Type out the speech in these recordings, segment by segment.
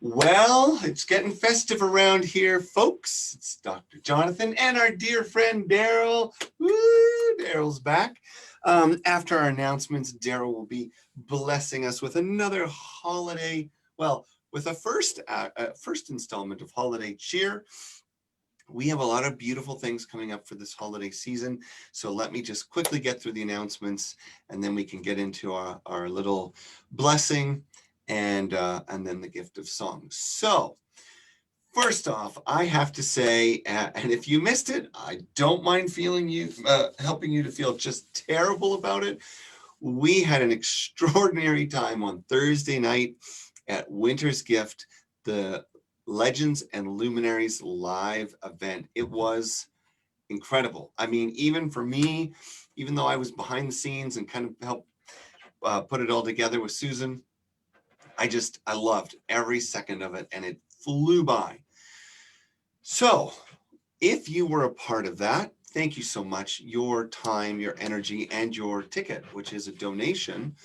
Well, it's getting festive around here, folks. It's Dr. Jonathan and our dear friend Darrell. Woo, Darrell's back. After our announcements, Darrell will be blessing us with another holiday, well, with a first installment of Holiday Cheer. We have a lot of beautiful things coming up for this holiday season. So let me just quickly get through the announcements and then we can get into our little blessing and then the gift of song. So first off, I have to say, and if you missed it, I don't mind helping you to feel just terrible about it. We had an extraordinary time on Thursday night at Winter's Gift, the Legends and Luminaries live event. It was incredible. I mean, even for me, even though I was behind the scenes and kind of helped put it all together with Susan, I loved every second of it and it flew by. So if you were a part of that, thank you so much. Your time, your energy, and your ticket, which is a donation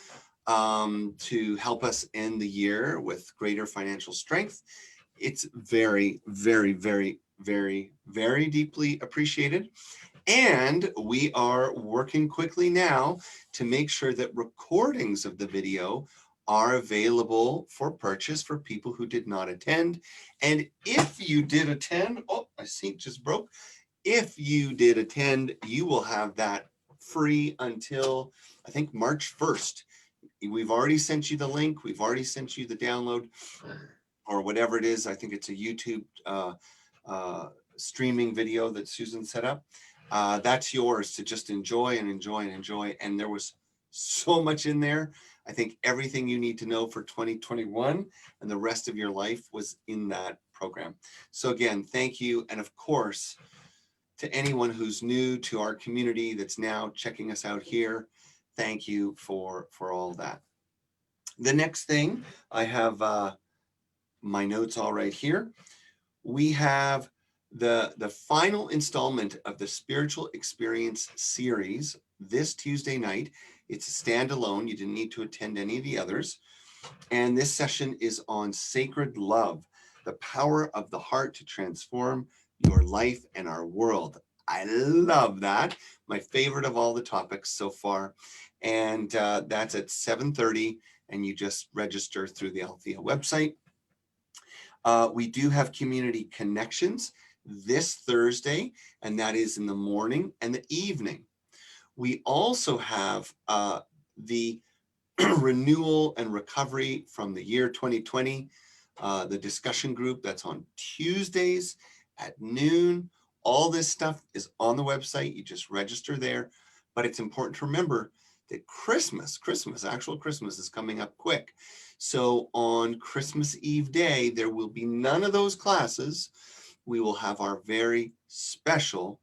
to help us end the year with greater financial strength. It's very, very, very, very, very deeply appreciated. And we are working quickly now to make sure that recordings of the video are available for purchase for people who did not attend. And if you did attend, oh, my seat just broke. If you did attend, you will have that free until I think March 1st. We've already sent you the link. We've already sent you the download or whatever it is. I think it's a YouTube streaming video that Susan set up. That's yours to just enjoy and enjoy and enjoy. And there was so much in there. I think everything you need to know for 2021 and the rest of your life was in that program. So again, thank you. And of course, to anyone who's new to our community that's now checking us out here, thank you for all that. The next thing, I have my notes all right here. We have the final installment of the Spiritual Experience series this Tuesday night. It's a standalone. You didn't need to attend any of the others. And this session is on sacred love, the power of the heart to transform your life and our world. I love that. My favorite of all the topics so far. And that's at 7:30, and you just register through the Althea website. We do have community connections this Thursday, and that is in the morning and the evening. We also have the renewal and recovery from the year 2020, the discussion group that's on Tuesdays at noon. All this stuff is on the website. You just register there. But it's important to remember that actual Christmas is coming up quick. So on Christmas Eve day, there will be none of those classes. We will have our very special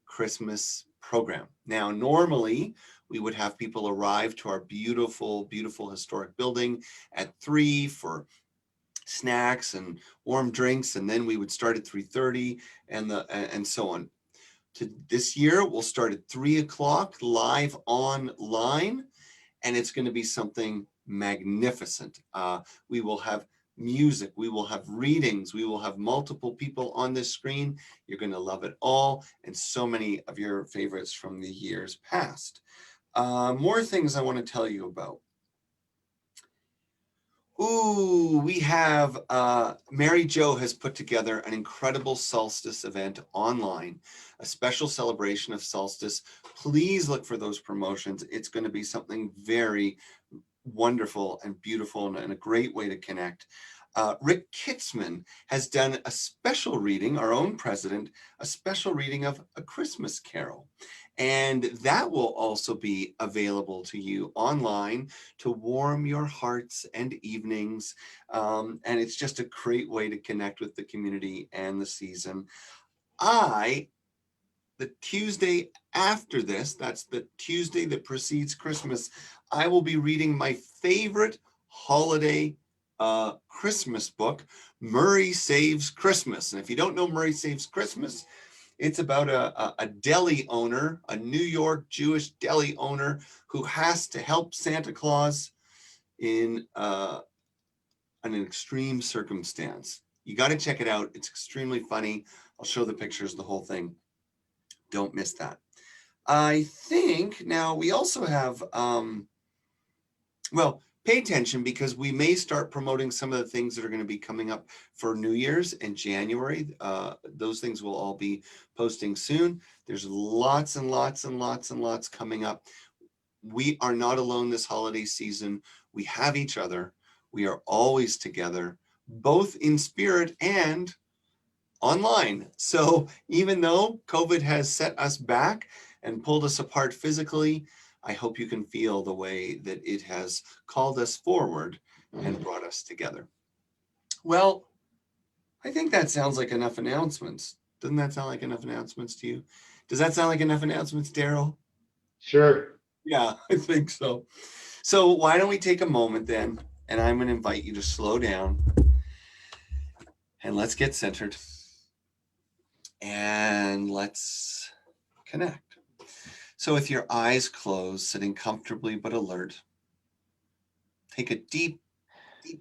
Christmas program. Now, normally we would have people arrive to our beautiful, beautiful historic building at 3 for snacks and warm drinks, and then we would start at 3:30 and so on. This year, we'll start at 3 o'clock live online, and it's going to be something magnificent. We will have music, we will have readings, we will have multiple people on this screen. You're going to love it all, and so many of your favorites from the years past. More things I want to tell you about. Ooh, we have Mary Jo has put together an incredible solstice event online, a special celebration of solstice. Please look for those promotions. It's going to be something very wonderful and beautiful and a great way to connect. Rick Kitzman has done a special reading, our own president, a special reading of A Christmas Carol. And that will also be available to you online to warm your hearts and evenings. And it's just a great way to connect with the community and the season. The Tuesday after this, that's the Tuesday that precedes Christmas, I will be reading my favorite holiday Christmas book, Murray Saves Christmas. And if you don't know Murray Saves Christmas, it's about a deli owner, a New York Jewish deli owner who has to help Santa Claus in an extreme circumstance. You got to check it out. It's extremely funny. I'll show the pictures, the whole thing. Don't miss that. I think now we also have, well, pay attention because we may start promoting some of the things that are going to be coming up for New Year's in January. Those things will all be posting soon. There's lots and lots and lots and lots coming up. We are not alone this holiday season. We have each other. We are always together, both in spirit and online. So even though COVID has set us back and pulled us apart physically, I hope you can feel the way that it has called us forward and brought us together. Well, I think that sounds like enough announcements. Doesn't that sound like enough announcements to you? Does that sound like enough announcements, Darrell? Sure. Yeah, I think so. So why don't we take a moment then, and I'm going to invite you to slow down and let's get centered and let's connect. So with your eyes closed, sitting comfortably but alert, take a deep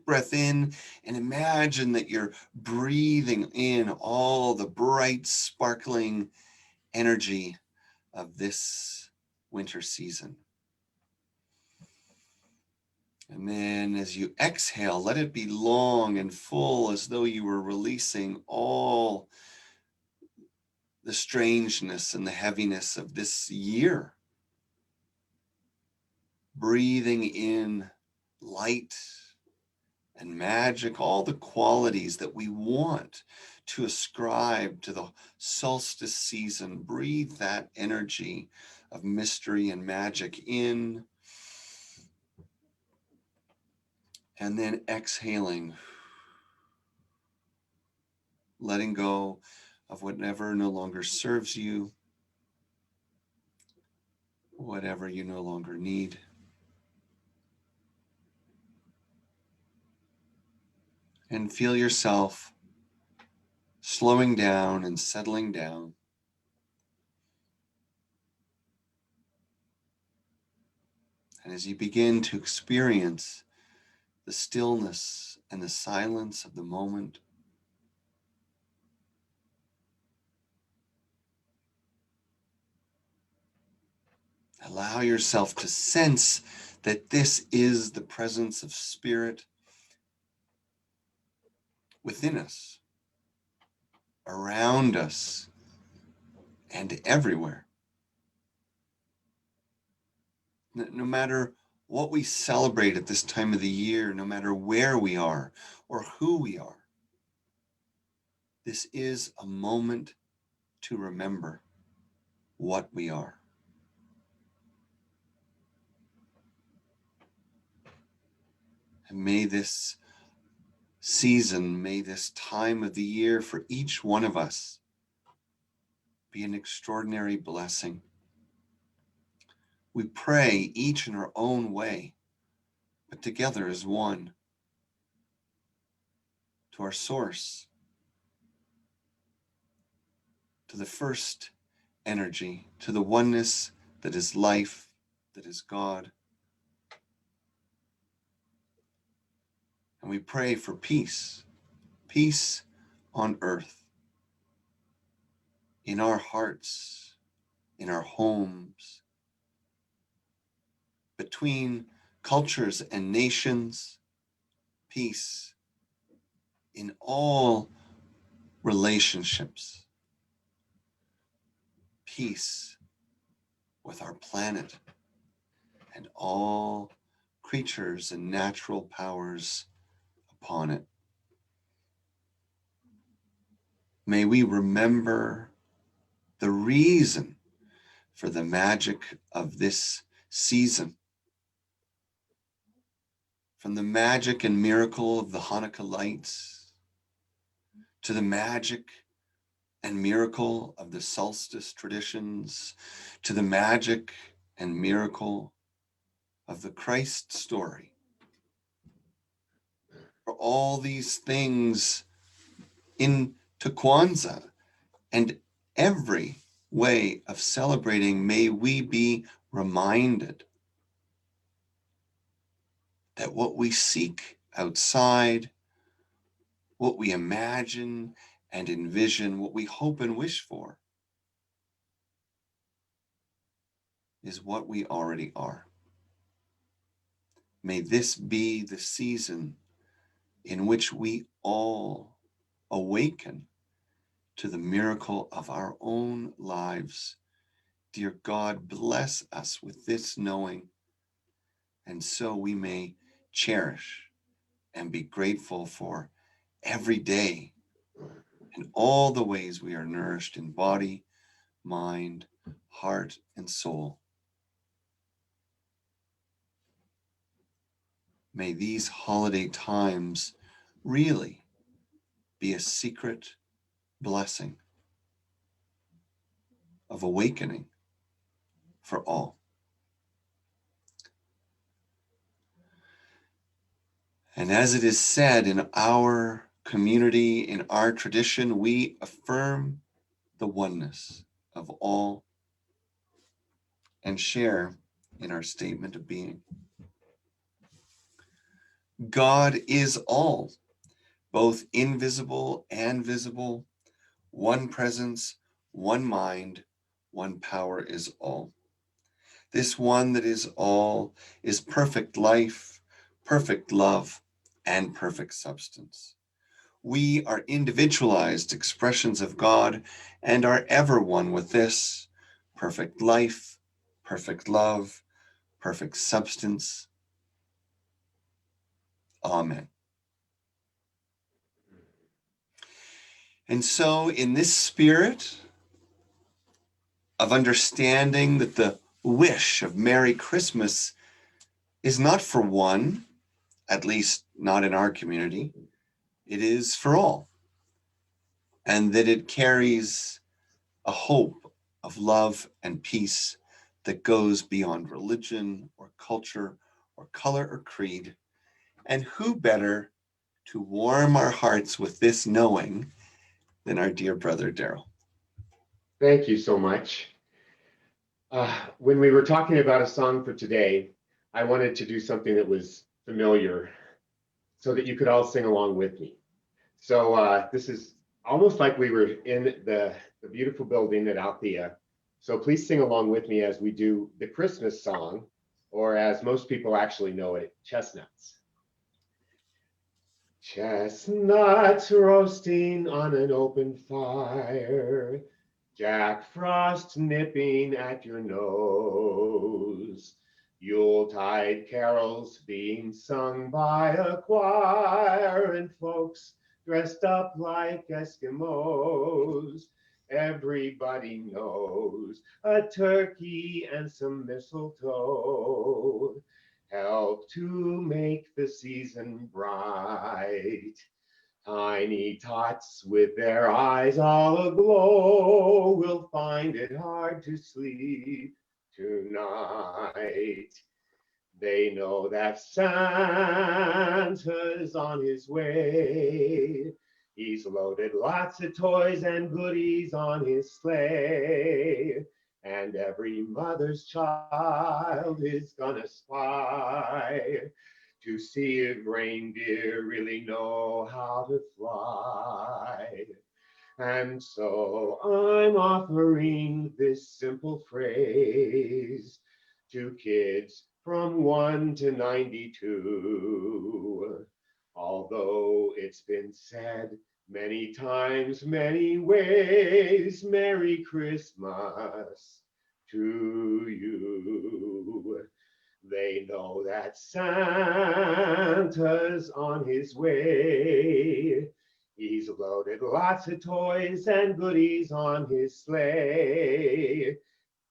breath in and imagine that you're breathing in all the bright, sparkling energy of this winter season. And then as you exhale, let it be long and full as though you were releasing all the strangeness and the heaviness of this year. Breathing in light and magic, all the qualities that we want to ascribe to the solstice season. Breathe that energy of mystery and magic in, and then exhaling, letting go of whatever no longer serves you, whatever you no longer need. And feel yourself slowing down and settling down. And as you begin to experience the stillness and the silence of the moment, allow yourself to sense that this is the presence of spirit within us, around us, and everywhere. No matter what we celebrate at this time of the year, no matter where we are or who we are, this is a moment to remember what we are. And may this season, may this time of the year for each one of us be an extraordinary blessing. We pray each in our own way, but together as one, to our source, to the first energy, to the oneness that is life, that is God. And we pray for peace, peace on earth, in our hearts, in our homes, between cultures and nations, peace in all relationships, peace with our planet and all creatures and natural powers upon it. May we remember the reason for the magic of this season. From the magic and miracle of the Hanukkah lights, to the magic and miracle of the solstice traditions, to the magic and miracle of the Christ story. For all these things into Kwanzaa and every way of celebrating, may we be reminded that what we seek outside, what we imagine and envision, what we hope and wish for, is what we already are. May this be the season in which we all awaken to the miracle of our own lives. Dear God, bless us with this knowing, and so we may cherish and be grateful for every day and all the ways we are nourished in body, mind, heart, and soul. May these holiday times really be a secret blessing of awakening for all. And as it is said in our community, in our tradition, we affirm the oneness of all and share in our statement of being. God is all, both invisible and visible, one presence, one mind, one power is all. This one that is all is perfect life, perfect love, and perfect substance. We are individualized expressions of God and are ever one with this perfect life, perfect love, perfect substance. Amen. And so, in this spirit of understanding that the wish of Merry Christmas is not for one, at least not in our community, it is for all, and that it carries a hope of love and peace that goes beyond religion or culture or color or creed. And who better to warm our hearts with this knowing than our dear brother Darrell? Thank you so much. When we were talking about a song for today, I wanted to do something that was familiar so that you could all sing along with me. So this is almost like we were in the beautiful building at Althea. So please sing along with me as we do the Christmas song, or as most people actually know it, Chestnuts. Chestnuts roasting on an open fire, Jack Frost nipping at your nose, Yuletide carols being sung by a choir, and folks dressed up like Eskimos. Everybody knows a turkey and some mistletoe help to make the season bright. Tiny tots with their eyes all aglow will find it hard to sleep tonight. They know that Santa's on his way. He's loaded lots of toys and goodies on his sleigh. And every mother's child is gonna spy to see if reindeer really know how to fly. And so I'm offering this simple phrase to kids from 1 to 92. Although it's been said many times, many ways, Merry Christmas to you. They know that Santa's on his way. He's loaded lots of toys and goodies on his sleigh.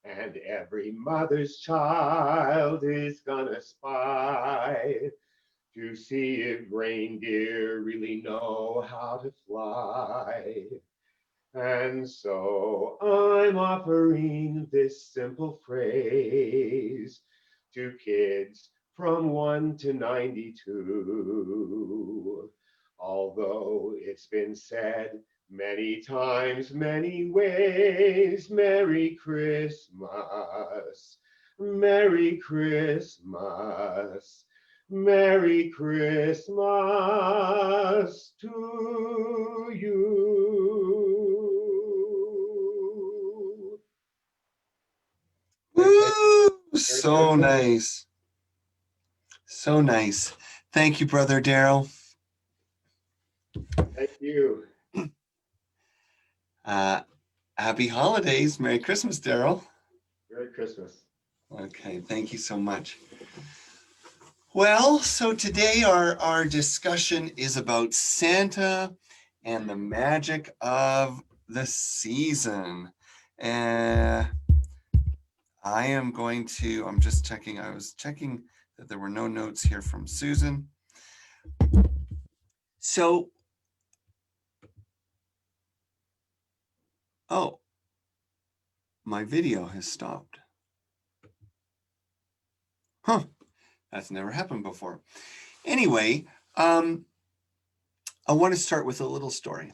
And every mother's child is gonna spy to see if reindeer really know how to fly. And so I'm offering this simple phrase to kids from 1 to 92. Although it's been said many times, many ways, Merry Christmas, Merry Christmas, Merry Christmas to you. And Woo! Merry So Christmas. nice. So nice. Thank you, Brother Darrell. Thank you. Happy holidays. Merry Christmas, Darrell. Merry Christmas. Okay, thank you so much. Well, so today our discussion is about Santa and the magic of the season. And I'm just checking, I was checking that there were no notes here from Susan. So, oh, my video has stopped. Huh, that's never happened before. Anyway, I want to start with a little story.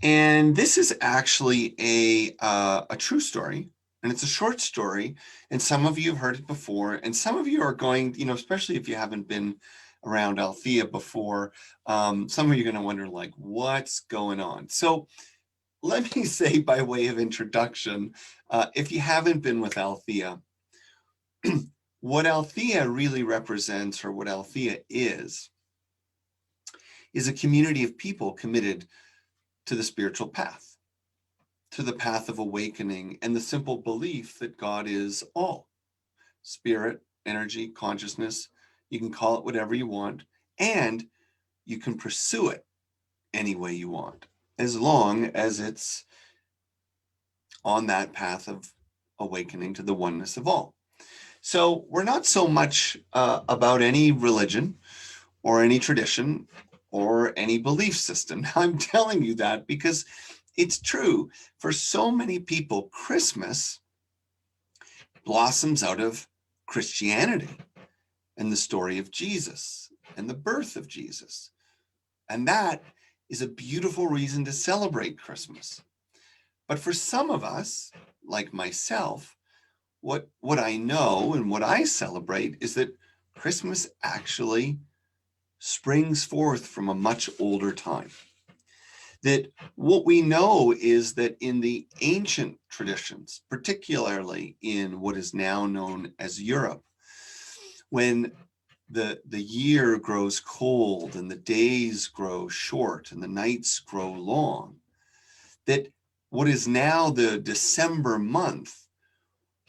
And this is actually a true story, and it's a short story. And some of you have heard it before, and some of you are going, especially if you haven't been around Althea before, some of you are going to wonder, like, what's going on? So let me say, by way of introduction, if you haven't been with Althea, what Althea really represents, or what Althea is a community of people committed to the spiritual path, to the path of awakening, and the simple belief that God is all: spirit, energy, consciousness. You can call it whatever you want, and you can pursue it any way you want, as long as it's on that path of awakening to the oneness of all. So we're not so much about any religion or any tradition or any belief system. I'm telling you that because it's true. For so many people, Christmas blossoms out of Christianity and the story of Jesus and the birth of Jesus. And that is a beautiful reason to celebrate Christmas. But for some of us, like myself, what I know and what I celebrate is that Christmas actually springs forth from a much older time. That what we know is that in the ancient traditions, particularly in what is now known as Europe, when the year grows cold and the days grow short and the nights grow long, that what is now the December month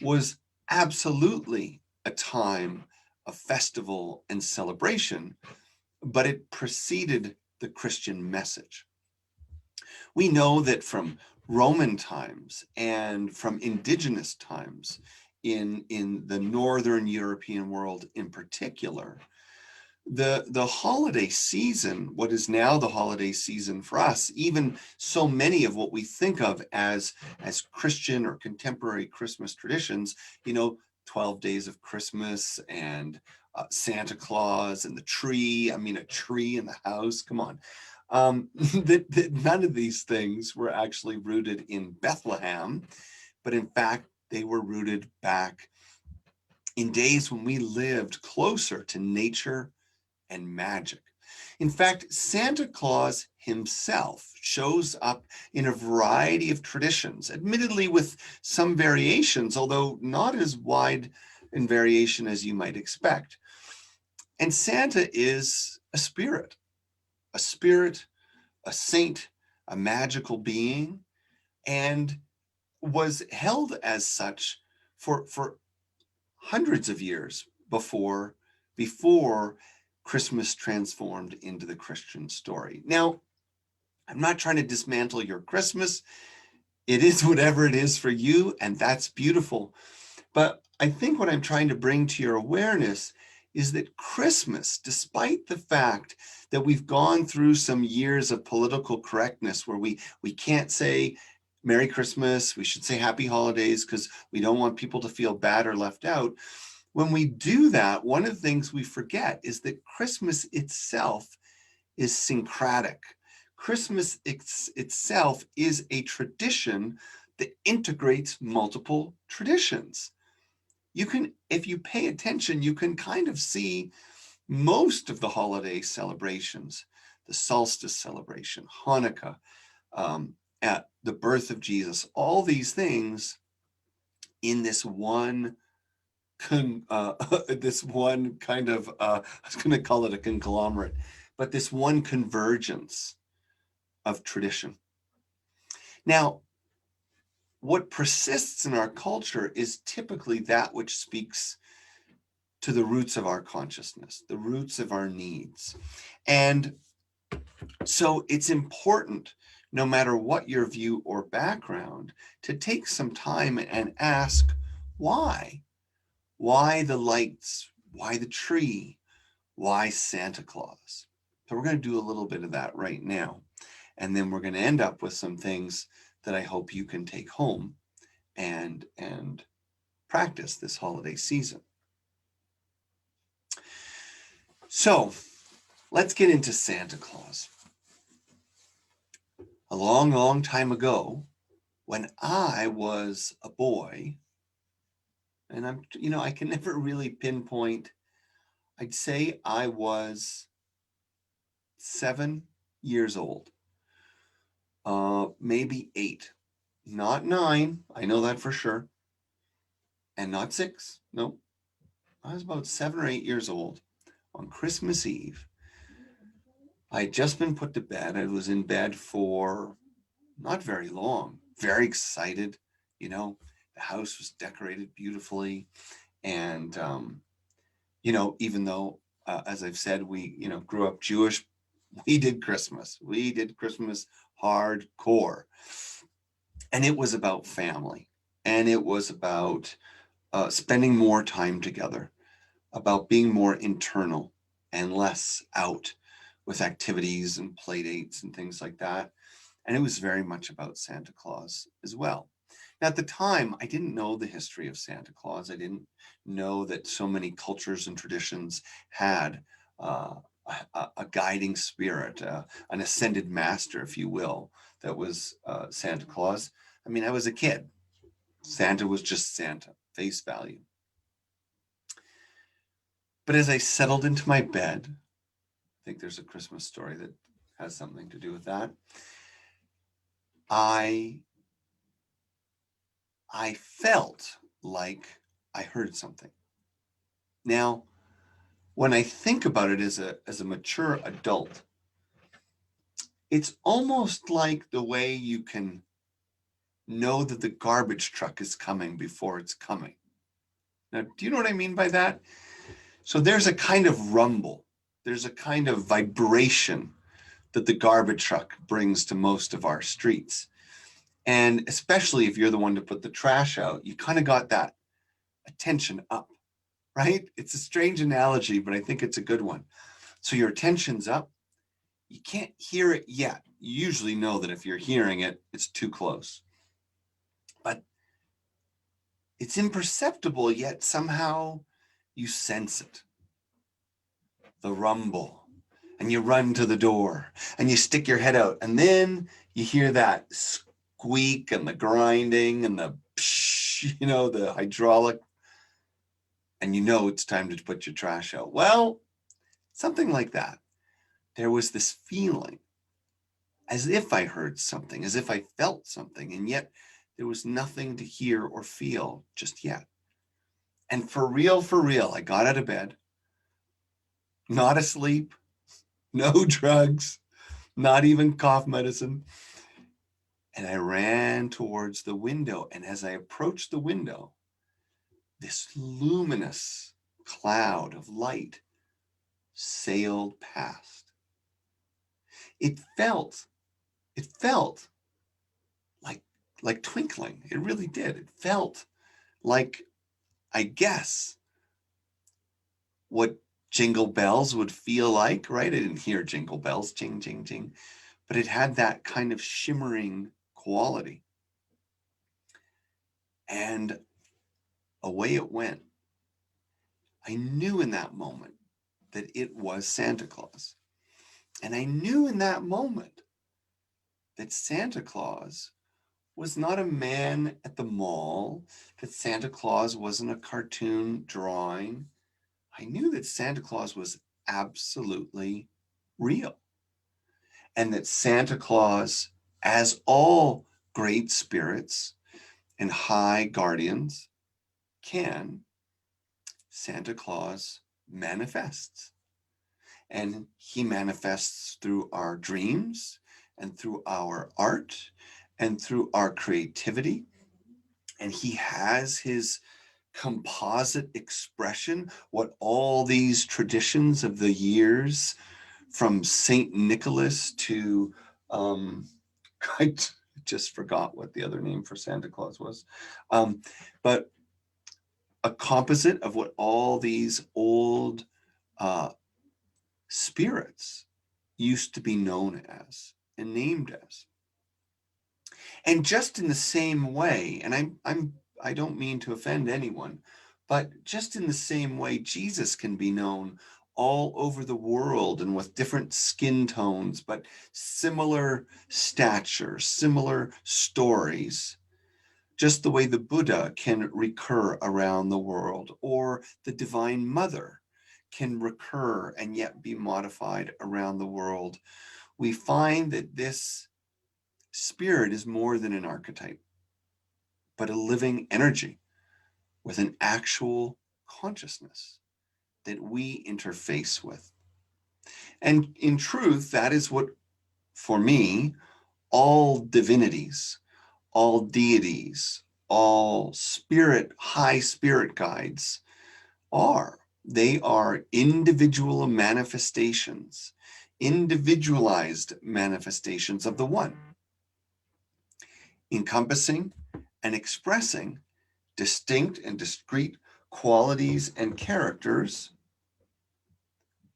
was absolutely a time of festival and celebration, but it preceded the Christian message. We know that from Roman times and from indigenous times in the Northern European world in particular, the holiday season, what is now the holiday season for us, even so many of what we think of as Christian or contemporary Christmas traditions, 12 days of Christmas and Santa Claus and the tree. I mean, a tree in the house. Come on. That none of these things were actually rooted in Bethlehem, but in fact, they were rooted back in days when we lived closer to nature and magic. In fact, Santa Claus himself shows up in a variety of traditions, admittedly with some variations, although not as wide in variation as you might expect. And Santa is a spirit, a saint, a magical being, and was held as such for hundreds of years before Christmas transformed into the Christian story. Now, I'm not trying to dismantle your Christmas. It is whatever it is for you, and that's beautiful. But I think what I'm trying to bring to your awareness is that Christmas, despite the fact that we've gone through some years of political correctness where we can't say Merry Christmas, we should say Happy Holidays because we don't want people to feel bad or left out. When we do that, one of the things we forget is that Christmas itself is syncretic. Christmas itself is a tradition that integrates multiple traditions. You can, if you pay attention, you can kind of see Most of the holiday celebrations, the solstice celebration, Hanukkah, at the birth of Jesus, all these things in this one this one kind of I was going to call it a conglomerate, but this one convergence of tradition. Now, what persists in our culture is typically that which speaks to the roots of our consciousness, the roots of our needs. And so it's important, no matter what your view or background, to take some time and ask why? Why the lights? Why the tree? Why Santa Claus? So we're going to do a little bit of that right now. And then we're going to end up with some things that I hope you can take home and practice this holiday season. So let's get into Santa Claus. A long, long time ago, when I was a boy, and I can never really pinpoint, I'd say I was 7 years old, maybe 8, not 9. I know that for sure. And not 6. Nope. I was about 7 or 8 years old on Christmas Eve. I had just been put to bed. I was in bed for not very long, very excited. The house was decorated beautifully. And, even though, as I've said, we, grew up Jewish, we did Christmas. We did Christmas hardcore. And it was about family. And it was about spending more time together, about being more internal and less out with activities and play dates and things like that. And it was very much about Santa Claus as well. Now, at the time, I didn't know the history of Santa Claus. I didn't know that so many cultures and traditions had a guiding spirit, an ascended master, if you will, that was Santa Claus. I mean, I was a kid. Santa was just Santa, face value. But as I settled into my bed, I think there's a Christmas story that has something to do with that. I felt like I heard something. Now, when I think about it as a mature adult, it's almost like the way you can know that the garbage truck is coming before it's coming. Now, do you know what I mean by that? So there's a kind of rumble, there's a kind of vibration that the garbage truck brings to most of our streets. And especially if you're the one to put the trash out, you kind of got that attention up, right? It's a strange analogy, but I think it's a good one. So your attention's up. You can't hear it yet. You usually know that if you're hearing it, it's too close. But it's imperceptible, yet somehow you sense it. The rumble. And you run to the door and you stick your head out. And then you hear that squeak and the grinding and the psh, the hydraulic. And you know it's time to put your trash out. Well, something like that. There was this feeling as if I heard something, as if I felt something, and yet there was nothing to hear or feel just yet. And for real, I got out of bed, not asleep, no drugs, not even cough medicine. And I ran towards the window. And as I approached the window, this luminous cloud of light sailed past. It felt like twinkling. It really did. It felt like, I guess, what jingle bells would feel like, right? I didn't hear jingle bells, ching, ching, ching, but it had that kind of shimmering quality. And away it went. I knew in that moment that it was Santa Claus. And I knew in that moment that Santa Claus was not a man at the mall, that Santa Claus wasn't a cartoon drawing. I knew that Santa Claus was absolutely real. And that Santa Claus, as all great spirits and high guardians can, Santa Claus manifests. And he manifests through our dreams and through our art and through our creativity. And he has his composite expression, what all these traditions of the years from Saint Nicholas to, I just forgot what the other name for Santa Claus was. But a composite of what all these old uh, spirits used to be known as and named as. And just in the same way, and I don't mean to offend anyone, but just in the same way, Jesus can be known all over the world and with different skin tones, but similar stature, similar stories. Just the way the Buddha can recur around the world, or the Divine Mother can recur and yet be modified around the world. We find that this spirit is more than an archetype, but a living energy with an actual consciousness that we interface with. And in truth, that is what, for me, all divinities, all deities, all spirit, high spirit guides are. They are individual manifestations, individualized manifestations of the one, encompassing and expressing distinct and discrete qualities and characters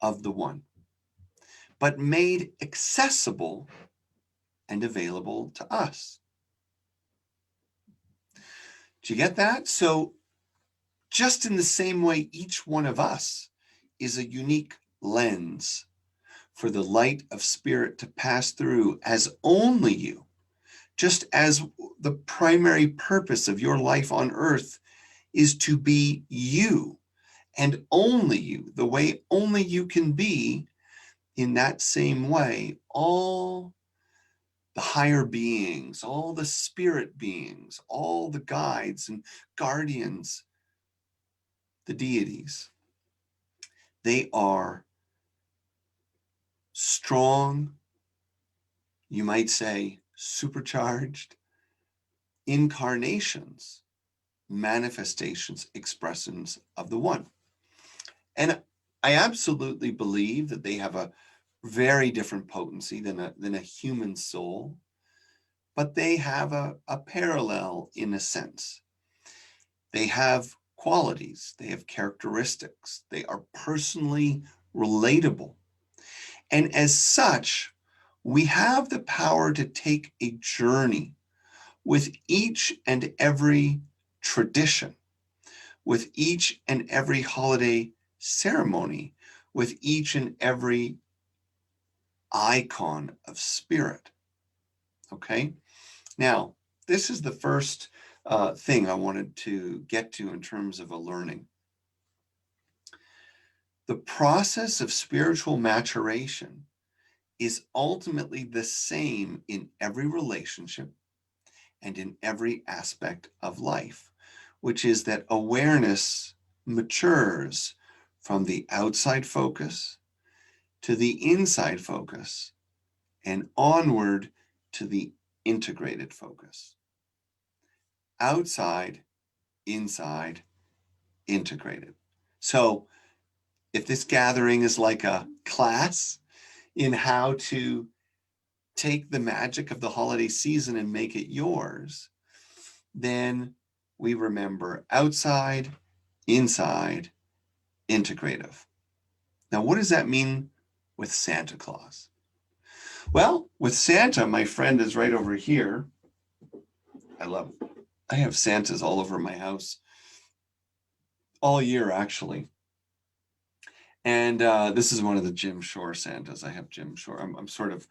of the one, but made accessible and available to us. Do you get that? So just in the same way, each one of us is a unique lens for the light of spirit to pass through as only you, just as the primary purpose of your life on earth is to be you and only you, the way only you can be. In that same way, all the higher beings, all the spirit beings, all the guides and guardians, the deities, they are strong, you might say supercharged incarnations, manifestations, expressions of the one. And I absolutely believe that they have a very different potency than a human soul, but they have a parallel in a sense. They have qualities, they have characteristics, they are personally relatable. And as such, we have the power to take a journey with each and every tradition, with each and every holiday ceremony, with each and every icon of spirit. Okay? Now, this is the first thing I wanted to get to in terms of a learning. The process of spiritual maturation is ultimately the same in every relationship and in every aspect of life, which is that awareness matures from the outside focus to the inside focus and onward to the integrated focus. Outside, inside, integrated. So if this gathering is like a class in how to take the magic of the holiday season and make it yours, then we remember outside, inside, integrative. Now, what does that mean with Santa Claus? Well, with Santa, my friend is right over here. I have Santas all over my house all year, actually. And this is one of the Jim Shore Santas. I have Jim Shore. I'm sort of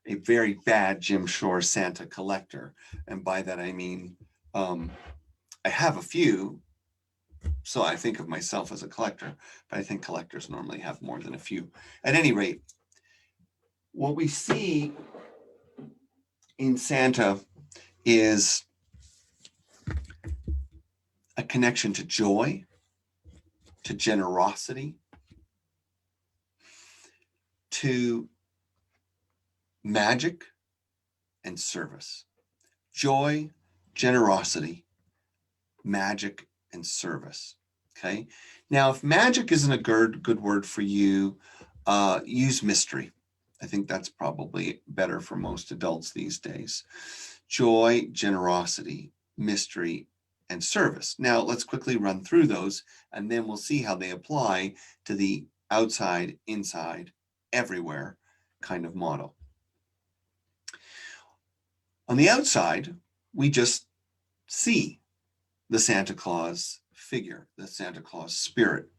a very bad Jim Shore Santa collector. And by that, I mean, I have a few, So I think of myself as a collector, but I think collectors normally have more than a few. At any rate, what we see in Santa is a connection to joy, to generosity, to magic and service. Joy, generosity, magic, and service. Okay. Now, if magic isn't a good word for you, use mystery. I think that's probably better for most adults these days. Joy, generosity, mystery, and service. Now, let's quickly run through those, and then we'll see how they apply to the outside, inside, everywhere kind of model. On the outside, we just see the Santa Claus figure, the Santa Claus spirit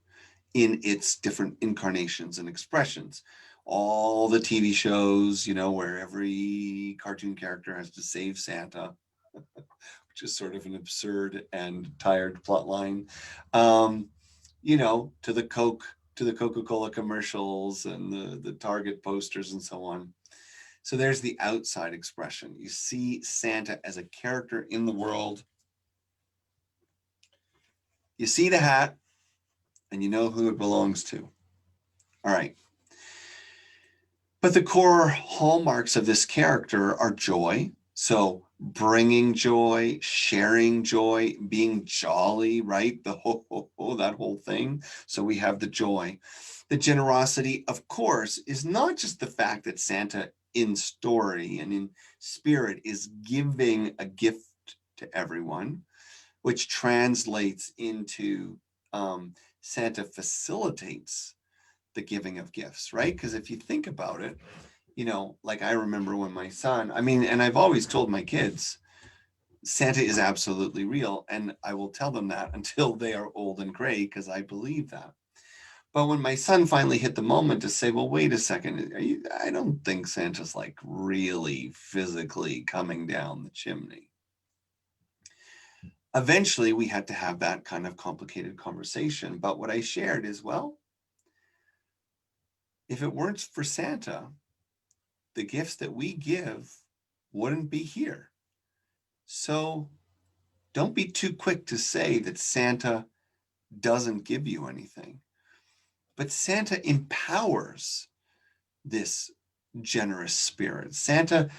in its different incarnations and expressions. All the TV shows, where every cartoon character has to save Santa, which is sort of an absurd and tired plot line. To the Coca-Cola commercials and the Target posters and so on. So there's the outside expression. You see Santa as a character in the world. You see the hat, and you know who it belongs to. All right. But the core hallmarks of this character are joy. So bringing joy, sharing joy, being jolly, right? The that whole thing. So we have the joy. The generosity, of course, is not just the fact that Santa in story and in spirit is giving a gift to everyone, which translates into Santa facilitates the giving of gifts, right? Because if you think about it, like I remember when my son, and I've always told my kids, Santa is absolutely real. And I will tell them that until they are old and gray, because I believe that. But when my son finally hit the moment to say, well, wait a second, I don't think Santa's like really physically coming down the chimney. Eventually, we had to have that kind of complicated conversation. But what I shared is, well, if it weren't for Santa, the gifts that we give wouldn't be here. So don't be too quick to say that Santa doesn't give you anything. But Santa empowers this generous spirit. Santa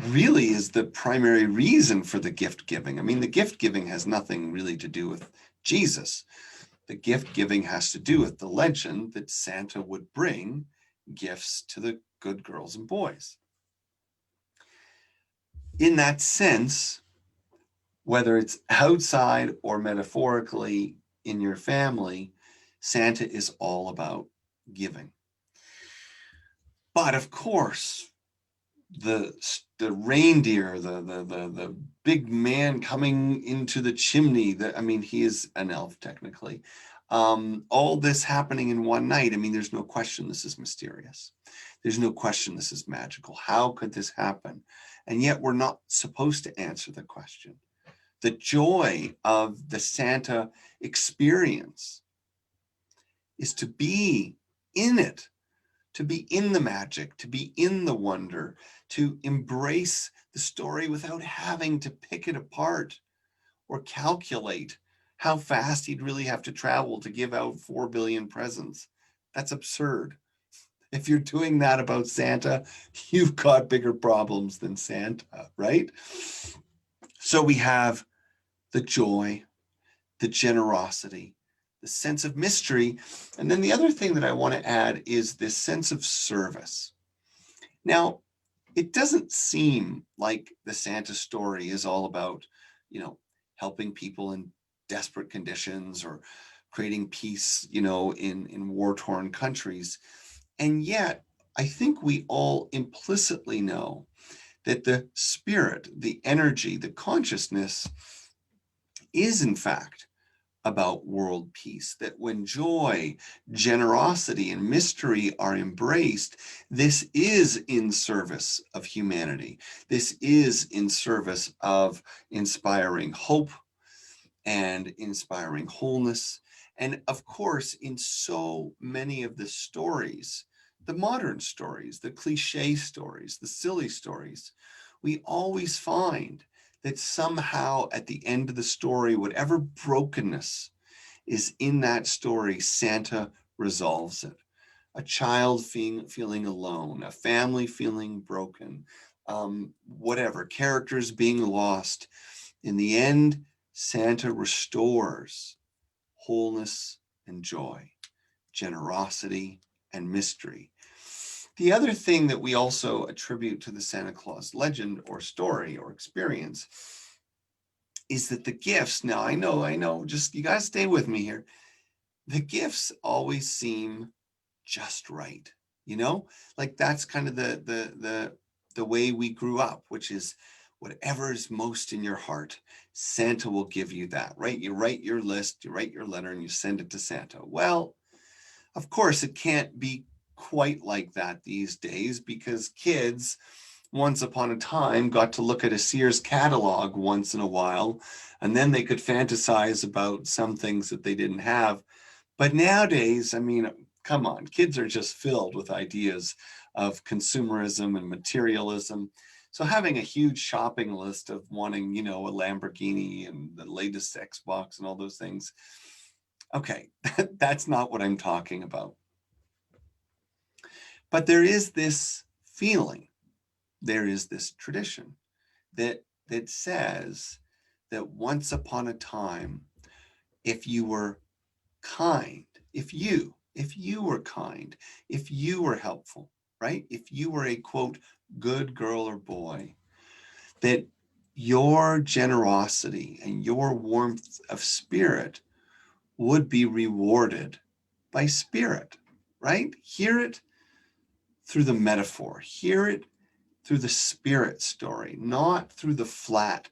really is the primary reason for the gift giving. The gift giving has nothing really to do with Jesus. The gift giving has to do with the legend that Santa would bring gifts to the good girls and boys. In that sense, whether it's outside or metaphorically in your family, Santa is all about giving. But of course, the reindeer, the big man coming into the chimney, he is an elf technically. All this happening in one night, there's no question this is mysterious. There's no question this is magical. How could this happen? And yet we're not supposed to answer the question. The joy of the Santa experience is to be in it, to be in the magic, to be in the wonder, to embrace the story without having to pick it apart or calculate how fast he'd really have to travel to give out 4 billion presents. That's absurd. If you're doing that about Santa, you've got bigger problems than Santa, right? So we have the joy, the generosity, the sense of mystery. And then the other thing that I want to add is this sense of service. Now, it doesn't seem like the Santa story is all about, helping people in desperate conditions or creating peace, in war-torn countries. And yet, I think we all implicitly know that the spirit, the energy, the consciousness is in fact about world peace, that when joy, generosity, and mystery are embraced, this is in service of humanity. This is in service of inspiring hope and inspiring wholeness. And of course, in so many of the stories, the modern stories, the cliche stories, the silly stories, we always find that somehow at the end of the story, whatever brokenness is in that story, Santa resolves it. A child feeling alone, a family feeling broken, whatever, characters being lost. In the end, Santa restores wholeness and joy, generosity and mystery. The other thing that we also attribute to the Santa Claus legend or story or experience is that the gifts, now I know, just you guys stay with me here. The gifts always seem just right, you know? Like that's kind of the way we grew up, which is whatever is most in your heart, Santa will give you that, right? You write your list, you write your letter, and you send it to Santa. Well, of course, it can't be quite like that these days because kids, once upon a time, got to look at a Sears catalog once in a while, and then they could fantasize about some things that they didn't have. But nowadays, I mean, come on, kids are just filled with ideas of consumerism and materialism. So having a huge shopping list of wanting, you know, a Lamborghini and the latest Xbox and all those things, okay, that's not what I'm talking about. But there is this feeling, there is this tradition that says that once upon a time, if you were kind, if you were kind, if you were helpful, right? If you were a quote good girl or boy, that your generosity and your warmth of spirit would be rewarded by spirit, right? Hear it through the metaphor, hear it through the spirit story, not through the flat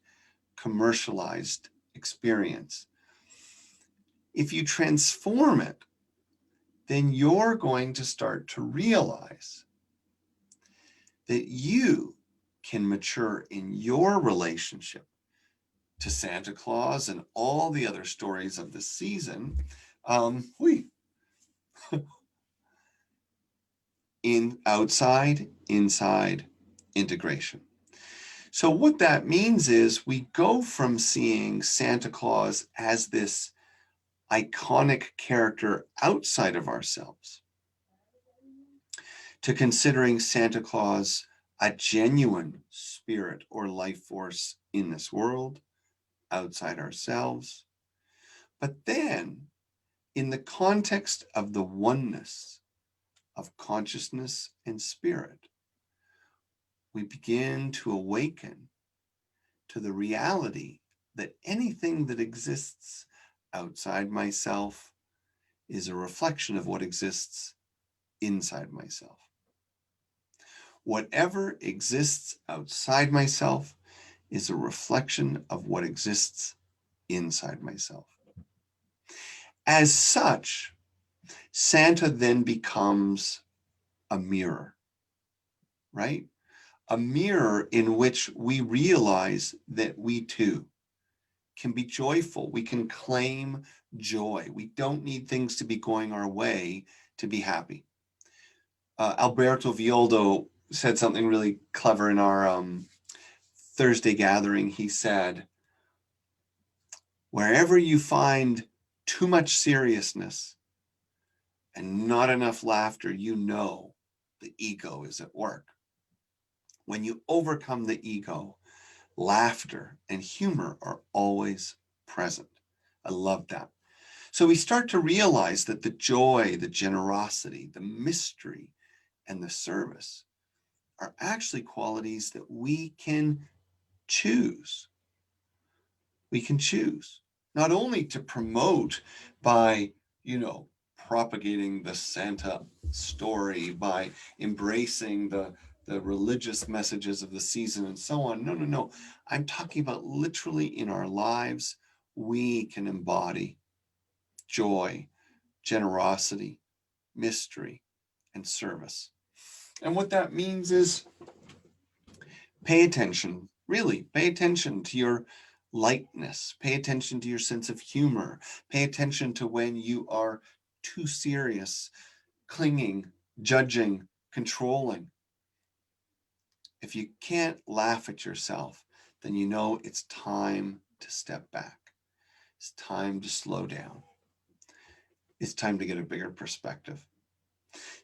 commercialized experience. If you transform it, then you're going to start to realize that you can mature in your relationship to Santa Claus and all the other stories of the season. We in outside, inside integration. So what that means is we go from seeing Santa Claus as this iconic character outside of ourselves to considering Santa Claus a genuine spirit or life force in this world, outside ourselves. But then, in the context of the oneness of consciousness and spirit, we begin to awaken to the reality that anything that exists outside myself is a reflection of what exists inside myself. Whatever exists outside myself is a reflection of what exists inside myself. As such, Santa then becomes a mirror, right? A mirror in which we realize that we too can be joyful. We can claim joy. We don't need things to be going our way to be happy. Alberto Violdo said something really clever in our Thursday gathering. He said, wherever you find too much seriousness and not enough laughter, you know the ego is at work. When you overcome the ego, laughter and humor are always present. I love that. So we start to realize that the joy, the generosity, the mystery, and the service are actually qualities that we can choose. We can choose not only to promote by, propagating the Santa story, by embracing the religious messages of the season and so on. No, no, no. I'm talking about literally in our lives, we can embody joy, generosity, mystery, and service. And what that means is pay attention, really pay attention to your lightness. Pay attention to your sense of humor. Pay attention to when you are too serious, clinging, judging, controlling. If you can't laugh at yourself, then you know it's time to step back. It's time to slow down. It's time to get a bigger perspective.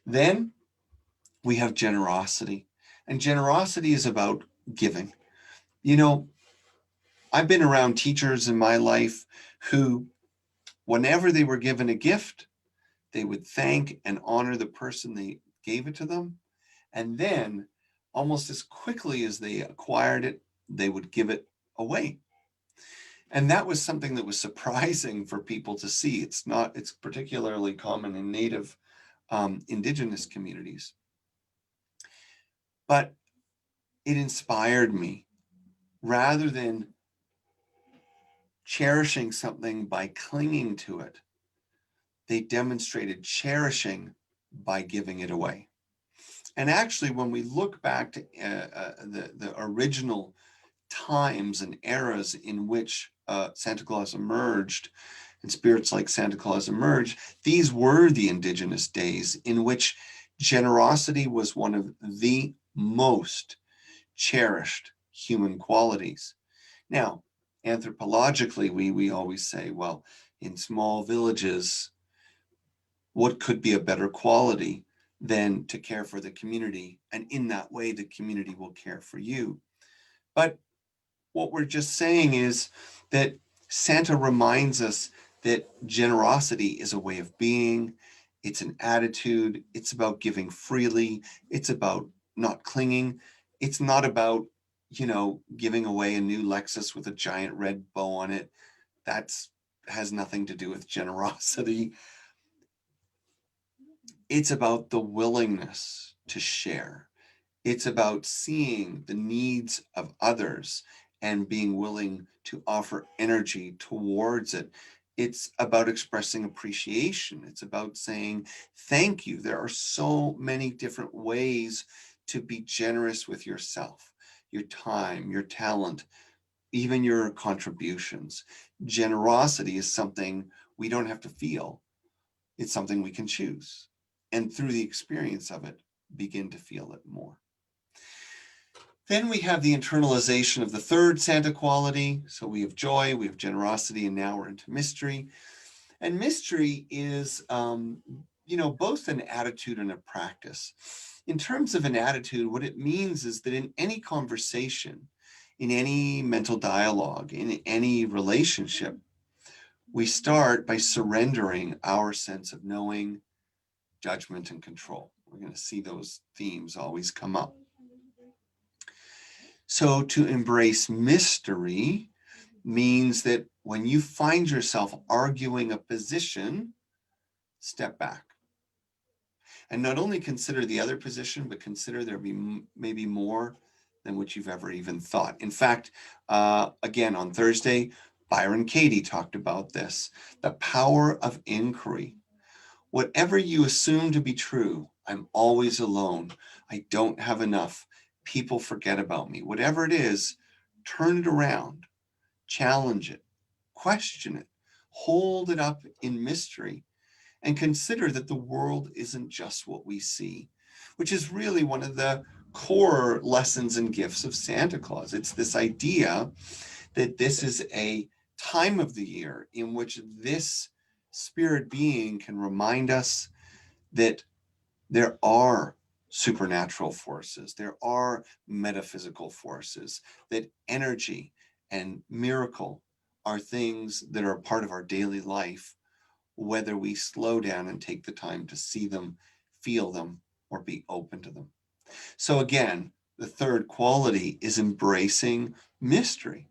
Then we have generosity. And generosity is about giving. You know, I've been around teachers in my life who, whenever they were given a gift, they would thank and honor the person they gave it to them. And then, almost as quickly as they acquired it, they would give it away. And that was something that was surprising for people to see. It's particularly common in Native Indigenous communities. But it inspired me. Rather than cherishing something by clinging to it, they demonstrated cherishing by giving it away. And actually, when we look back to the original times and eras in which Santa Claus emerged and spirits like Santa Claus emerged, these were the Indigenous days in which generosity was one of the most cherished human qualities. Now, anthropologically, we always say, well, in small villages, what could be a better quality than to care for the community? And in that way, the community will care for you. But what we're just saying is that Santa reminds us that generosity is a way of being, it's an attitude, it's about giving freely, it's about not clinging, it's not about, giving away a new Lexus with a giant red bow on it. That's has nothing to do with generosity. It's about the willingness to share. It's about seeing the needs of others and being willing to offer energy towards it. It's about expressing appreciation. It's about saying thank you. There are so many different ways to be generous with yourself, your time, your talent, even your contributions. Generosity is something we don't have to feel. It's something we can choose. And through the experience of it, begin to feel it more. Then we have the internalization of the third Santa quality. So we have joy, we have generosity, and now we're into mystery. And mystery is, both an attitude and a practice. In terms of an attitude, what it means is that in any conversation, in any mental dialogue, in any relationship, we start by surrendering our sense of knowing, judgment, and control. We're going to see those themes always come up. So to embrace mystery means that when you find yourself arguing a position, step back. And not only consider the other position, but consider there be maybe more than what you've ever even thought. In fact, again, on Thursday, Byron Katie talked about this, the power of inquiry. Whatever you assume to be true, I'm always alone, I don't have enough, people forget about me. Whatever it is, turn it around, challenge it, question it, hold it up in mystery, and consider that the world isn't just what we see, which is really one of the core lessons and gifts of Santa Claus. It's this idea that this is a time of the year in which this spirit being can remind us that there are supernatural forces, there are metaphysical forces, that energy and miracle are things that are a part of our daily life, whether we slow down and take the time to see them, feel them, or be open to them. So again, the third quality is embracing mystery.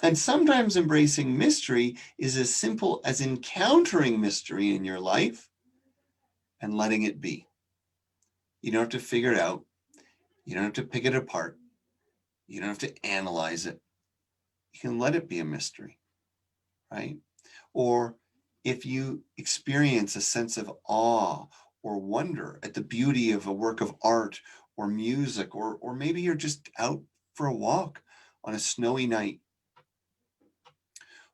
And sometimes embracing mystery is as simple as encountering mystery in your life and letting it be. You don't have to figure it out. You don't have to pick it apart. You don't have to analyze it. You can let it be a mystery, right? Or if you experience a sense of awe or wonder at the beauty of a work of art or music, or maybe you're just out for a walk on a snowy night,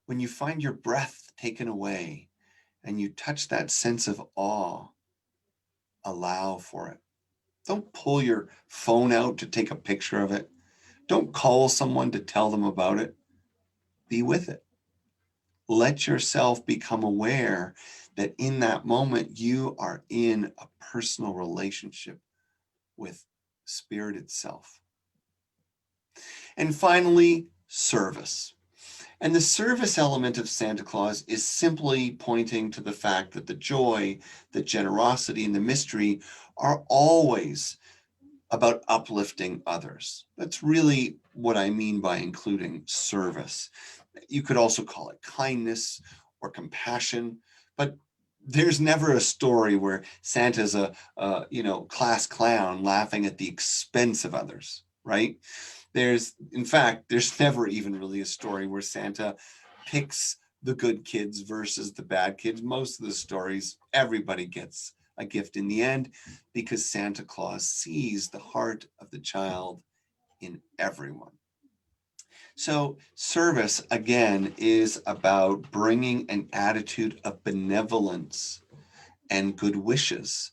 when you find your breath taken away and you touch that sense of awe, allow for it. Don't pull your phone out to take a picture of it. Don't call someone to tell them about it. Be with it. Let yourself become aware that in that moment you are in a personal relationship with Spirit itself. And finally, service. And the service element of Santa Claus is simply pointing to the fact that the joy, the generosity, and the mystery are always about uplifting others. That's really what I mean by including service. You could also call it kindness or compassion, but there's never a story where Santa's a class clown laughing at the expense of others, right? In fact, there's never even really a story where Santa picks the good kids versus the bad kids. Most of the stories, everybody gets a gift in the end because Santa Claus sees the heart of the child in everyone. So, service again is about bringing an attitude of benevolence and good wishes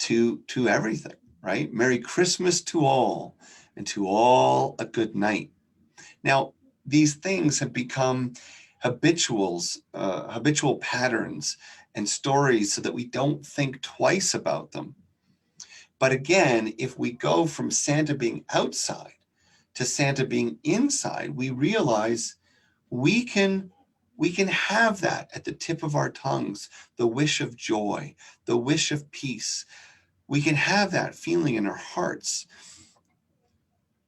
to everything, right? Merry Christmas to all, and to all a good night. Now, these things have become habitual patterns and stories so that we don't think twice about them. But again, if we go from Santa being outside to Santa being inside, we realize we can we can have that at the tip of our tongues, the wish of joy, the wish of peace. We can have that feeling in our hearts,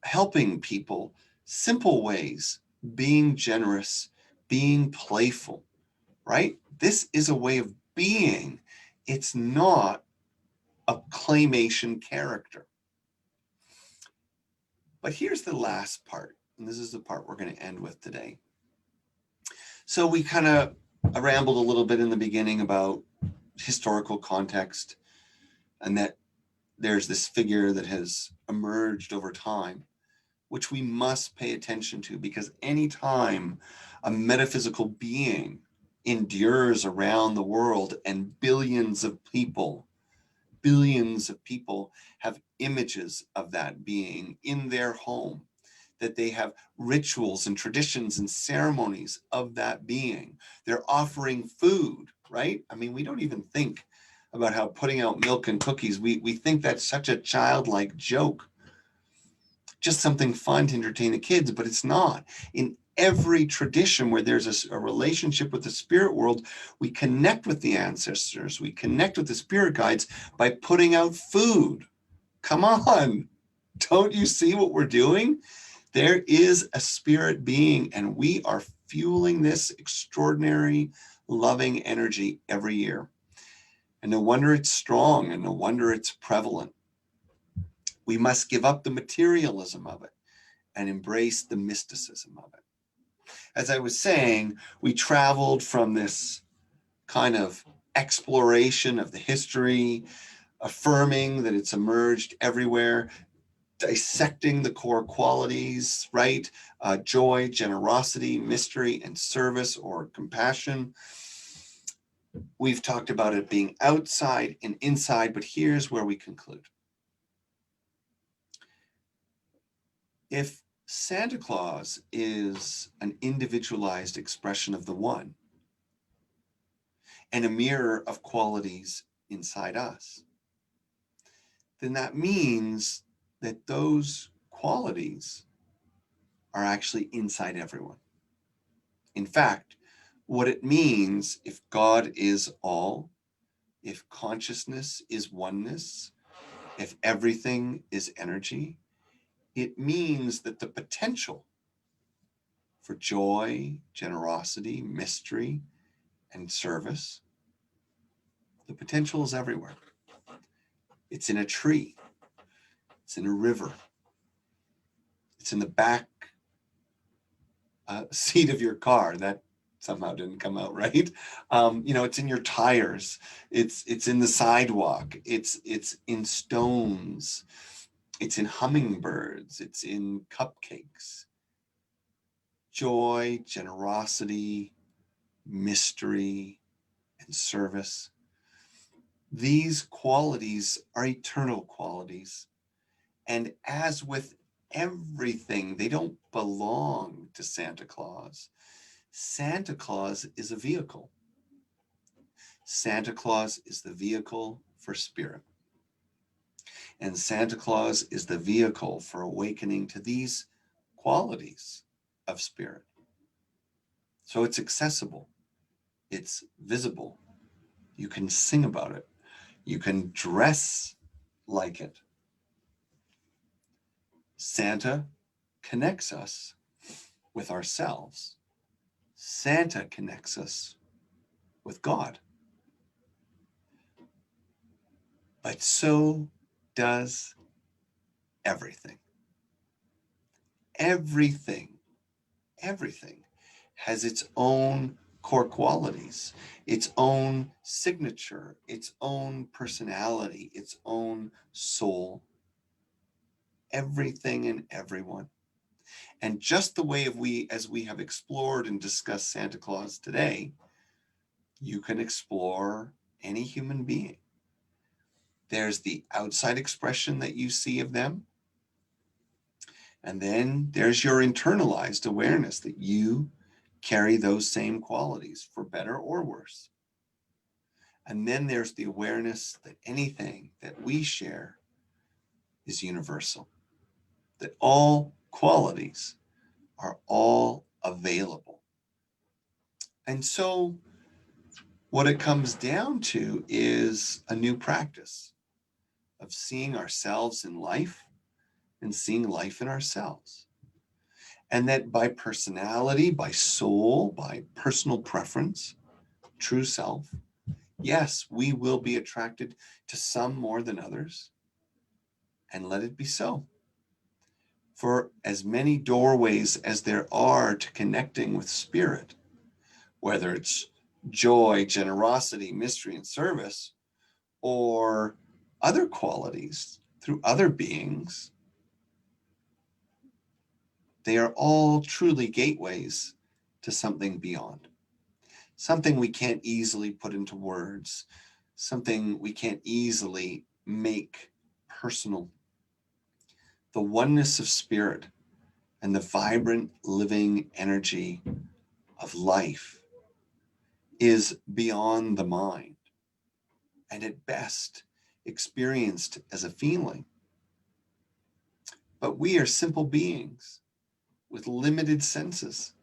helping people, simple ways, being generous, being playful, right? This is a way of being. It's not a claymation character. But here's the last part, and this is the part we're going to end with today. So we kind of rambled a little bit in the beginning about historical context and that there's this figure that has emerged over time, which we must pay attention to, because anytime a metaphysical being endures around the world and billions of people have images of that being in their home, that they have rituals and traditions and ceremonies of that being. They're offering food, right? I mean, we don't even think about how putting out milk and cookies, we think that's such a childlike joke, just something fun to entertain the kids, but it's not. In every tradition where there's a relationship with the spirit world, we connect with the ancestors, we connect with the spirit guides by putting out food. Come on, don't you see what we're doing? There is a spirit being, and we are fueling this extraordinary, loving energy every year. And no wonder it's strong, and no wonder it's prevalent. We must give up the materialism of it and embrace the mysticism of it. As I was saying, we traveled from this kind of exploration of the history, affirming that it's emerged everywhere, dissecting the core qualities, right? Joy, generosity, mystery, and service or compassion. We've talked about it being outside and inside, but here's where we conclude. If Santa Claus is an individualized expression of the one and a mirror of qualities inside us, then that means that those qualities are actually inside everyone. In fact, what it means, if God is all, if consciousness is oneness, if everything is energy, it means that the potential for joy, generosity, mystery, and service, the potential is everywhere. It's in a tree, it's in a river, it's in the back seat of your car. That somehow didn't come out right. It's in your tires. It's in the sidewalk. It's in stones. It's in hummingbirds. It's in cupcakes. joy, generosity, mystery, and service. These qualities are eternal qualities. And as with everything, they don't belong to Santa Claus. Santa Claus is a vehicle. Santa Claus is the vehicle for spirit. And Santa Claus is the vehicle for awakening to these qualities of spirit. So it's accessible, it's visible. You can sing about it, you can dress like it. Santa connects us with ourselves. Santa connects us with God. But so does everything. Everything, everything has its own core qualities, its own signature, its own personality, its own soul. Everything and everyone. And just the way as we have explored and discussed Santa Claus today, you can explore any human being. There's the outside expression that you see of them. And then there's your internalized awareness that you carry those same qualities for better or worse. And then there's the awareness that anything that we share is universal, that all qualities are all available. And so what it comes down to is a new practice of seeing ourselves in life and seeing life in ourselves. And that by personality, by soul, by personal preference, true self, yes, we will be attracted to some more than others, and let it be so. For as many doorways as there are to connecting with spirit, whether it's joy, generosity, mystery, and service, or other qualities through other beings, they are all truly gateways to something beyond, something we can't easily put into words, something we can't easily make personal. The oneness of spirit and the vibrant living energy of life is beyond the mind and at best experienced as a feeling. But we are simple beings with limited senses.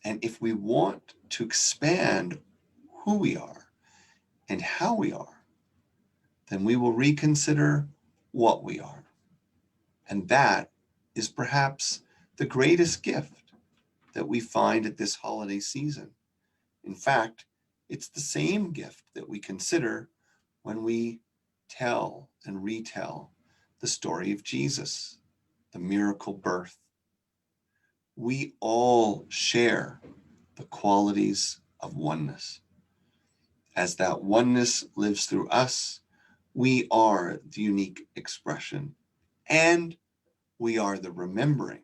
And if we want to expand who we are and how we are, then we will reconsider what we are. And that is perhaps the greatest gift that we find at this holiday season. In fact, it's the same gift that we consider when we tell and retell the story of Jesus, the miracle birth. We all share the qualities of oneness. As that oneness lives through us, we are the unique expression, and we are the remembering.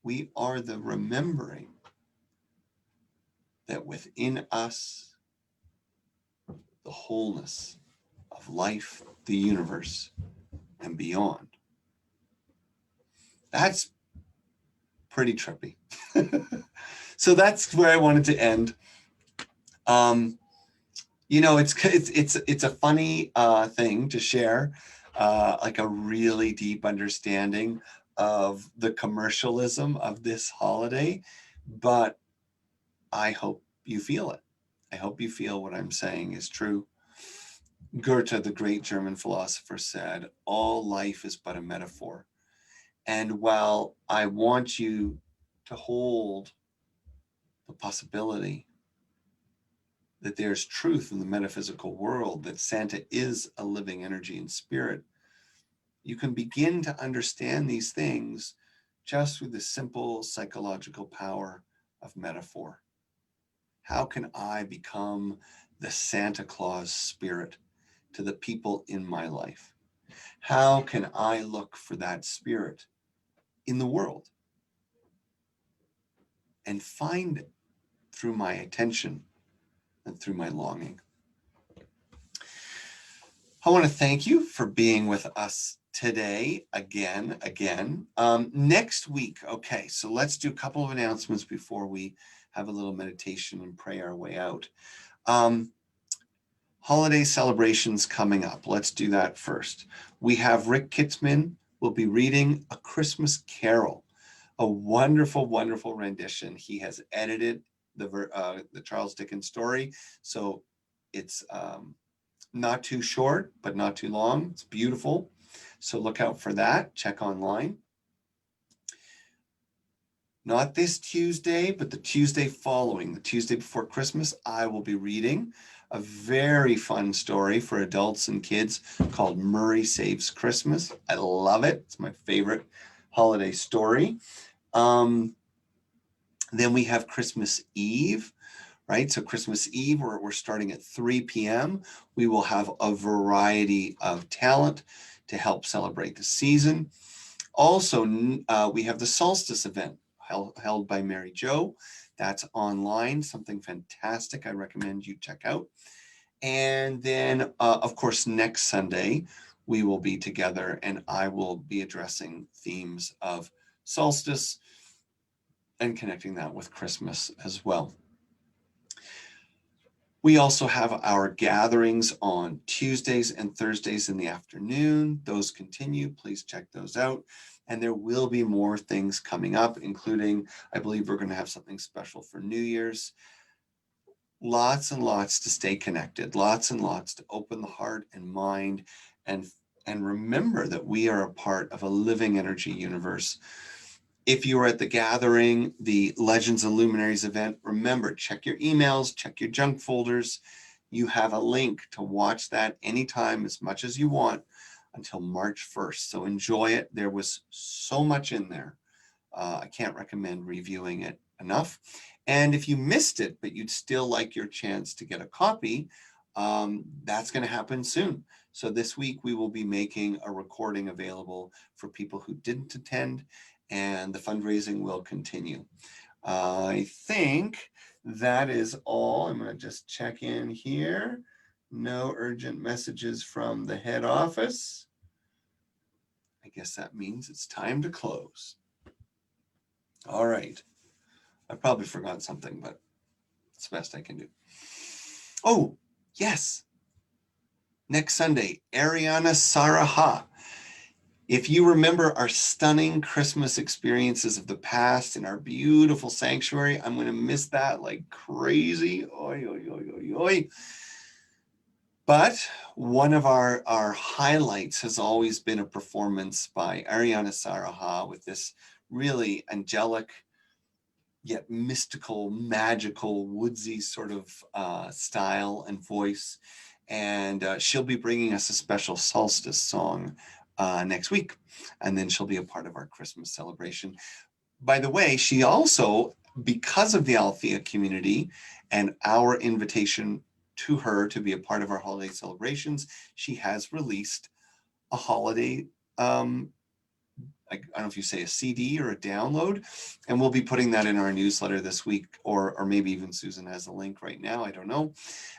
We are the remembering that within us, the wholeness of life, the universe, and beyond. That's pretty trippy. So that's where I wanted to end. It's a funny thing to share, like a really deep understanding of the commercialism of this holiday, but I hope you feel it. I hope you feel what I'm saying is true. Goethe, the great German philosopher, said, all life is but a metaphor. And while I want you to hold the possibility that there's truth in the metaphysical world, that Santa is a living energy and spirit, you can begin to understand these things just through the simple psychological power of metaphor. How can I become the Santa Claus spirit to the people in my life? How can I look for that spirit in the world? and find it through my attention and through my longing. I want to thank you for being with us today again. Next week, okay, so let's do a couple of announcements before we have a little meditation and pray our way out. Holiday celebrations coming up. Let's do that first. We have Rick Kitzman will be reading A Christmas Carol, a wonderful, wonderful rendition. He has edited the Charles Dickens story, so it's not too short, but not too long. It's beautiful. So look out for that. Check online. Not this Tuesday, but the Tuesday following, the Tuesday before Christmas, I will be reading a very fun story for adults and kids called Murray Saves Christmas. I love it. It's my favorite holiday story. Then we have Christmas Eve, right? So Christmas Eve, we're starting at 3 p.m. We will have a variety of talent to help celebrate the season. Also, we have the solstice event held by Mary Jo. That's online, something fantastic I recommend you check out. And then, of course, next Sunday, we will be together and I will be addressing themes of solstice and connecting that with Christmas as well. We also have our gatherings on Tuesdays and Thursdays in the afternoon. Those continue. Please check those out. And there will be more things coming up, including, I believe we're going to have something special for New Year's. Lots and lots to stay connected, lots and lots to open the heart and mind and remember that we are a part of a living energy universe. If you are at the gathering, the Legends and Luminaries event, remember, check your emails, check your junk folders. You have a link to watch that anytime, as much as you want, until March 1st. So enjoy it. There was so much in there. I can't recommend reviewing it enough. And if you missed it, but you'd still like your chance to get a copy, that's going to happen soon. So this week we will be making a recording available for people who didn't attend, and the fundraising will continue. I think that is all. I'm going to just check in here. No urgent messages from the head office. I guess that means it's time to close. All right. I probably forgot something, but it's the best I can do. Oh, yes. Next Sunday, Ariana Saraha. If you remember our stunning Christmas experiences of the past in our beautiful sanctuary, I'm going to miss that like crazy. Oy, oy, oy, oy, oy. But one of our highlights has always been a performance by Ariana Saraha with this really angelic, yet mystical, magical, woodsy sort of style and voice. And she'll be bringing us a special solstice song next week. And then she'll be a part of our Christmas celebration. By the way, she also, because of the Althea community and our invitation to her to be a part of our holiday celebrations, she has released a holiday I don't know if you say a CD or a download, and we'll be putting that in our newsletter this week, or maybe even Susan has a link right now. I don't know,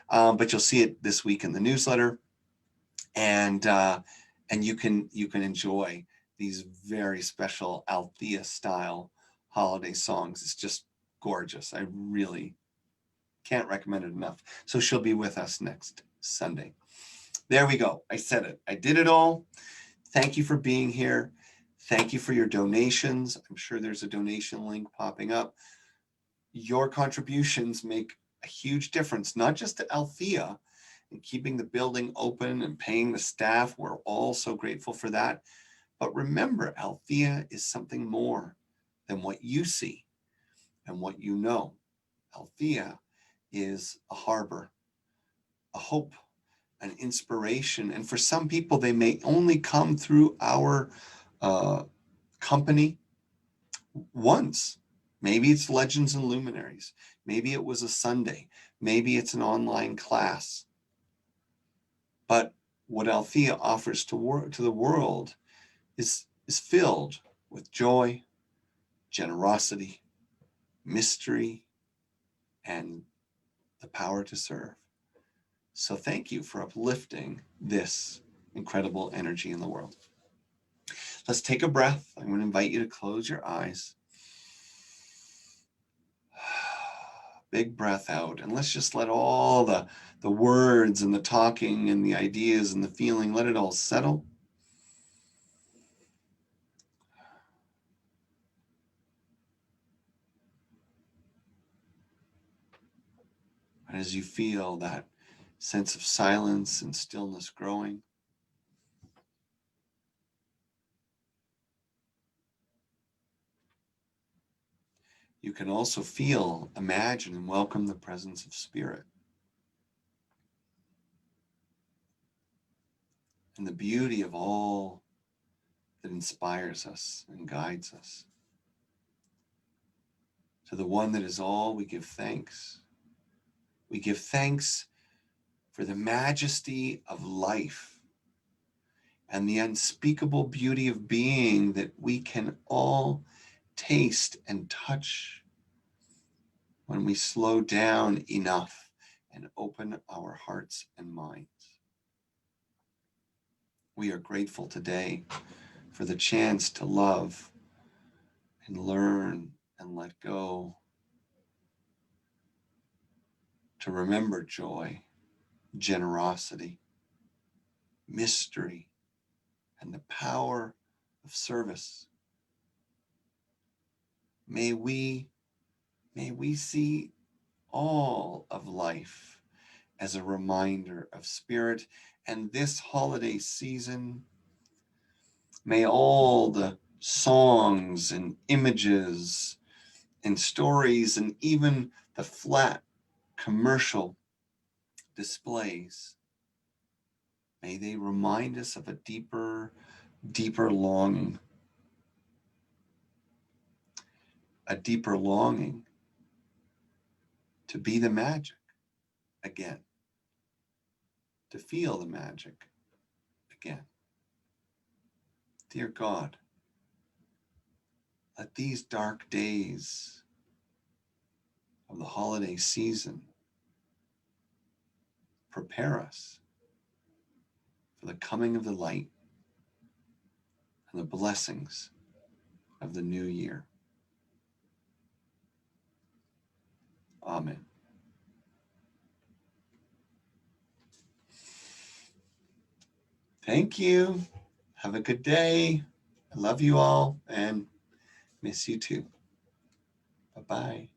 but you'll see it this week in the newsletter, and you can enjoy these very special Althea style holiday songs. It's just gorgeous. I really can't recommend it enough. So she'll be with us next Sunday. There we go. I said it. I did it all. Thank you for being here. Thank you for your donations. I'm sure there's a donation link popping up. Your contributions make a huge difference, not just to Althea and keeping the building open and paying the staff. We're all so grateful for that. But remember, Althea is something more than what you see and what you know. Althea is a harbor, a hope, an inspiration. And for some people, they may only come through our company once. Maybe it's Legends and Luminaries. Maybe it was a Sunday. Maybe it's an online class. But what Althea offers to the world is filled with joy, generosity, mystery, and the power to serve. So thank you for uplifting this incredible energy in the world. Let's take a breath. I'm going to invite you to close your eyes. Big breath out. And let's just let all the words and the talking and the ideas and the feeling, let it all settle. And as you feel that sense of silence and stillness growing, you can also feel, imagine, and welcome the presence of spirit and the beauty of all that inspires us and guides us. To the one that is all, we give thanks. We give thanks for the majesty of life and the unspeakable beauty of being that we can all taste and touch when we slow down enough and open our hearts and minds. We are grateful today for the chance to love and learn and let go, to remember joy, generosity, mystery, and the power of service. May we see all of life as a reminder of spirit. And this holiday season, may all the songs and images and stories and even the flat commercial displays, may they remind us of a deeper longing, to be the magic again, to feel the magic again. Dear God, let these dark days of the holiday season prepare us for the coming of the light and the blessings of the new year. Amen. Thank you. Have a good day. I love you all and miss you too. Bye-bye.